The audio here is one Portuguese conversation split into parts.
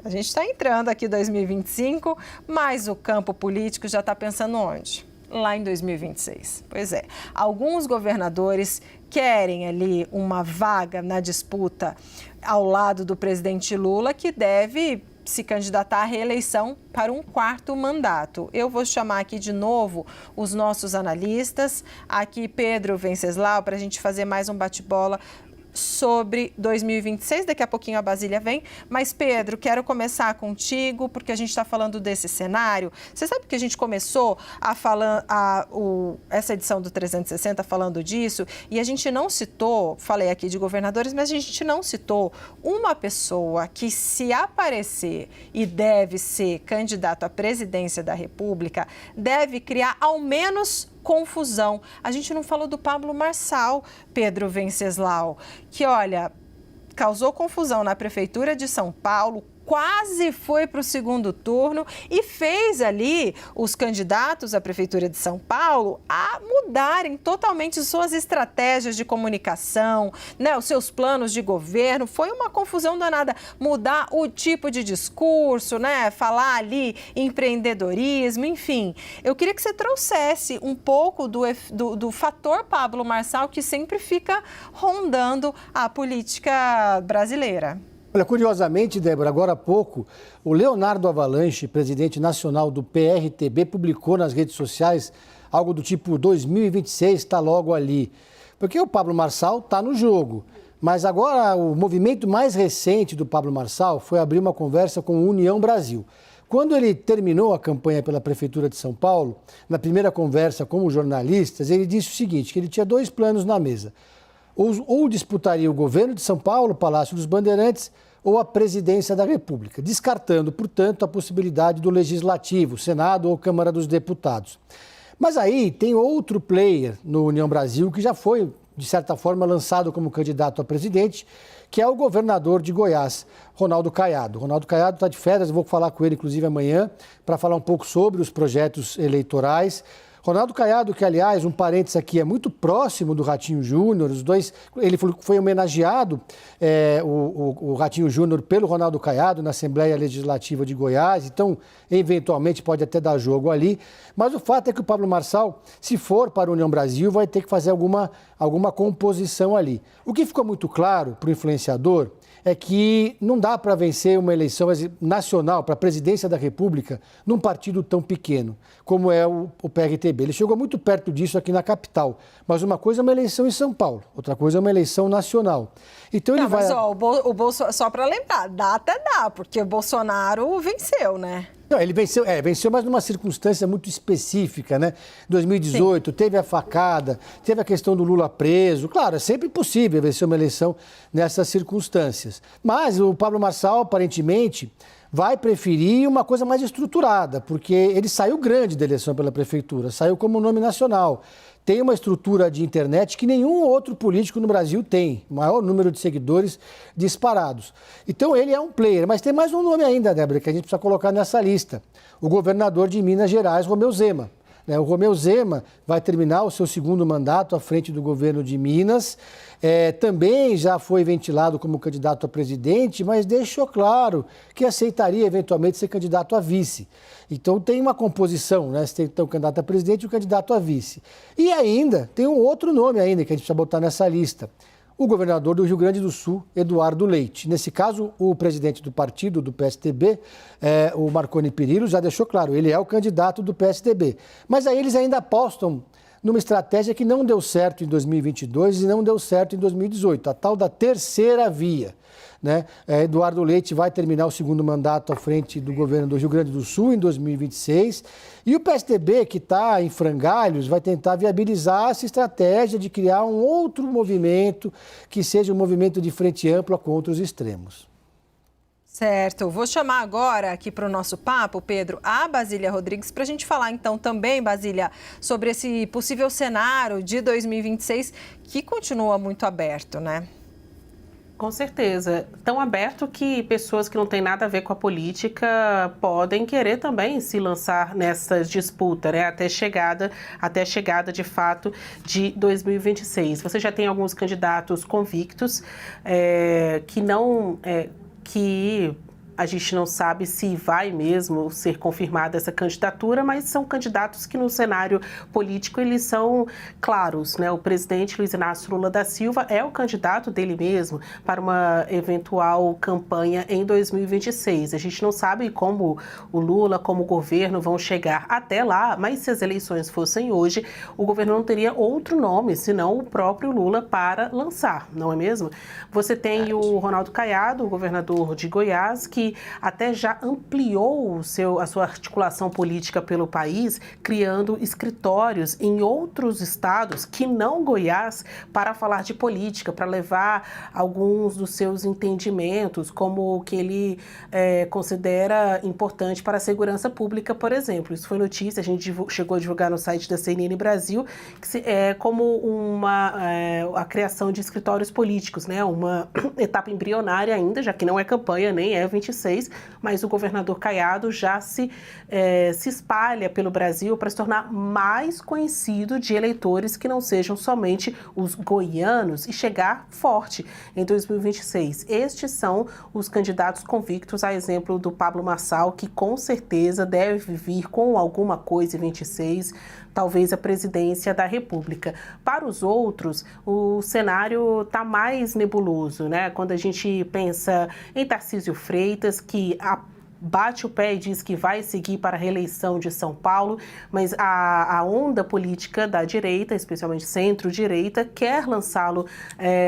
A gente está entrando aqui em 2025, mas o campo político já está pensando onde? Lá em 2026. Pois é, alguns governadores querem ali uma vaga na disputa ao lado do presidente Lula, que deve se candidatar à reeleição para um 4º mandato. Eu vou chamar aqui de novo os nossos analistas, aqui Pedro Venceslau, para a gente fazer mais um bate-bola sobre 2026, daqui a pouquinho a Basília vem, mas Pedro, quero começar contigo, porque a gente está falando desse cenário. Você sabe que a gente começou a falar essa edição do 360 falando disso, e a gente não citou, falei aqui de governadores, mas a gente não citou uma pessoa que, se aparecer e deve ser candidato à presidência da República, deve criar ao menos confusão. A gente não falou do Pablo Marçal, Pedro Venceslau, que, olha, causou confusão na Prefeitura de São Paulo, quase foi para o 2º turno e fez ali os candidatos à Prefeitura de São Paulo a mudarem totalmente suas estratégias de comunicação, né, os seus planos de governo. Foi uma confusão danada. Mudar o tipo de discurso, né, falar ali empreendedorismo, enfim. Eu queria que você trouxesse um pouco do fator Pablo Marçal, que sempre fica rondando a política brasileira. Olha, curiosamente, Débora, agora há pouco, o Leonardo Avalanche, presidente nacional do PRTB, publicou nas redes sociais algo do tipo 2026 está logo ali. Porque o Pablo Marçal está no jogo. Mas agora o movimento mais recente do Pablo Marçal foi abrir uma conversa com o União Brasil. Quando ele terminou a campanha pela Prefeitura de São Paulo, na primeira conversa com os jornalistas, ele disse o seguinte, que ele tinha 2 planos na mesa. Ou disputaria o governo de São Paulo, Palácio dos Bandeirantes, ou a presidência da República, descartando, portanto, a possibilidade do Legislativo, Senado ou Câmara dos Deputados. Mas aí tem outro player no União Brasil que já foi, de certa forma, lançado como candidato a presidente, que é o governador de Goiás, Ronaldo Caiado. Ronaldo Caiado está de férias, eu vou falar com ele, inclusive, amanhã, para falar um pouco sobre os projetos eleitorais. Ronaldo Caiado, que, aliás, um parênteses aqui, é muito próximo do Ratinho Júnior, os dois, ele foi homenageado, o Ratinho Júnior, pelo Ronaldo Caiado na Assembleia Legislativa de Goiás, então, eventualmente, pode até dar jogo ali, mas o fato é que o Pablo Marçal, se for para a União Brasil, vai ter que fazer alguma composição ali. O que ficou muito claro para o influenciador é que não dá para vencer uma eleição nacional para a presidência da República num partido tão pequeno como é o PRTB. Ele chegou muito perto disso aqui na capital, mas uma coisa é uma eleição em São Paulo, outra coisa é uma eleição nacional. Então ele vai... Mas ó, só para lembrar, dá até dá, porque o Bolsonaro venceu, né? Não, ele venceu, mas numa circunstância muito específica, né? 2018, Sim. Teve a facada, teve a questão do Lula preso. Claro, é sempre possível vencer uma eleição nessas circunstâncias. Mas o Pablo Marçal, aparentemente, vai preferir uma coisa mais estruturada, porque ele saiu grande da eleição pela prefeitura, saiu como nome nacional. Tem uma estrutura de internet que nenhum outro político no Brasil tem, maior número de seguidores disparados. Então ele é um player, mas tem mais um nome ainda, Débora, que a gente precisa colocar nessa lista. O governador de Minas Gerais, Romeu Zema. O Romeu Zema vai terminar o seu 2º mandato à frente do governo de Minas. Também já foi ventilado como candidato a presidente, mas deixou claro que aceitaria eventualmente ser candidato a vice. Então tem uma composição, né? Você tem então, o candidato a presidente e o candidato a vice. E ainda tem um outro nome ainda que a gente precisa botar nessa lista. O governador do Rio Grande do Sul, Eduardo Leite. Nesse caso, o presidente do partido, do PSDB, o Marconi Perillo, já deixou claro, ele é o candidato do PSDB. Mas aí eles ainda apostam numa estratégia que não deu certo em 2022 e não deu certo em 2018, a tal da terceira via. Né? Eduardo Leite vai terminar o 2º mandato à frente do governo do Rio Grande do Sul em 2026 e o PSDB, que está em frangalhos, vai tentar viabilizar essa estratégia de criar um outro movimento que seja um movimento de frente ampla contra os extremos. Certo. Vou chamar agora aqui para o nosso papo, Pedro, a Basília Rodrigues, para a gente falar então também, Basília, sobre esse possível cenário de 2026 que continua muito aberto, né? Com certeza. Tão aberto que pessoas que não têm nada a ver com a política podem querer também se lançar nessa disputa, né? Até chegada de fato de 2026. Você já tem alguns candidatos convictos que a gente não sabe se vai mesmo ser confirmada essa candidatura, mas são candidatos que no cenário político eles são claros, né? O presidente Luiz Inácio Lula da Silva é o candidato dele mesmo para uma eventual campanha em 2026. A gente não sabe como o Lula, como o governo vão chegar até lá, mas se as eleições fossem hoje, o governo não teria outro nome, senão o próprio Lula para lançar, não é mesmo? Você tem o Ronaldo Caiado, o governador de Goiás, que até já ampliou a sua articulação política pelo país, criando escritórios em outros estados que não Goiás, para falar de política, para levar alguns dos seus entendimentos, como o que ele considera importante para a segurança pública, por exemplo. Isso foi notícia, a gente chegou a divulgar no site da CNN Brasil, que é como a criação de escritórios políticos, né? Uma etapa embrionária ainda, já que não é campanha, nem é 26, mas o governador Caiado já se espalha pelo Brasil para se tornar mais conhecido de eleitores que não sejam somente os goianos e chegar forte em 2026. Estes são os candidatos convictos, a exemplo do Pablo Marçal, que com certeza deve vir com alguma coisa em 26, talvez a presidência da República. Para os outros, o cenário está mais nebuloso, né? Quando a gente pensa em Tarcísio Freitas, que bate o pé e diz que vai seguir para a reeleição de São Paulo, mas a onda política da direita, especialmente centro-direita, quer lançá-lo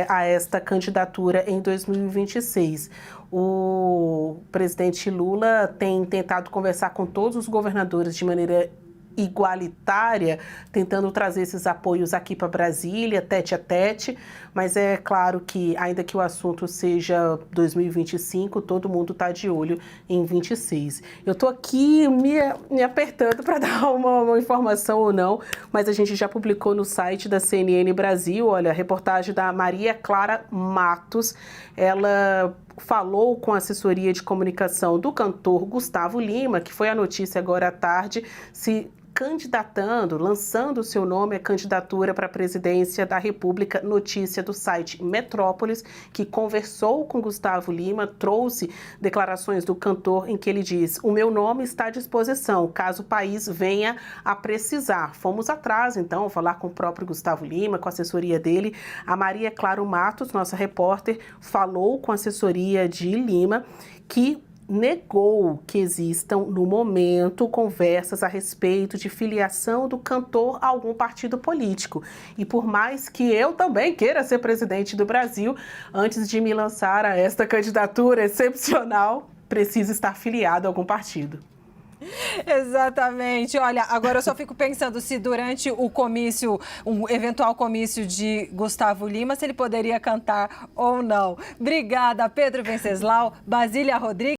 a esta candidatura em 2026. O presidente Lula tem tentado conversar com todos os governadores de maneira igualitária, tentando trazer esses apoios aqui para Brasília, tete a tete, mas é claro que, ainda que o assunto seja 2025, todo mundo está de olho em 26. Eu estou aqui me apertando para dar uma informação ou não, mas a gente já publicou no site da CNN Brasil, olha, a reportagem da Maria Clara Matos, ela falou com a assessoria de comunicação do cantor Gustavo Lima, que foi a notícia agora à tarde, se candidatando, lançando o seu nome à candidatura para a presidência da República. Notícia do site Metrópolis, que conversou com Gustavo Lima, trouxe declarações do cantor em que ele diz: o meu nome está à disposição, caso o país venha a precisar. Fomos atrás, então, falar com o próprio Gustavo Lima, com a assessoria dele. A Maria Clara Matos, nossa repórter, falou com a assessoria de Lima, que negou que existam, no momento, conversas a respeito de filiação do cantor a algum partido político. E por mais que eu também queira ser presidente do Brasil, antes de me lançar a esta candidatura excepcional, preciso estar filiado a algum partido. Exatamente. Olha, agora eu só fico pensando se durante o comício, um eventual comício de Gustavo Lima, se ele poderia cantar ou não. Obrigada, Pedro Venceslau, Basília Rodrigues.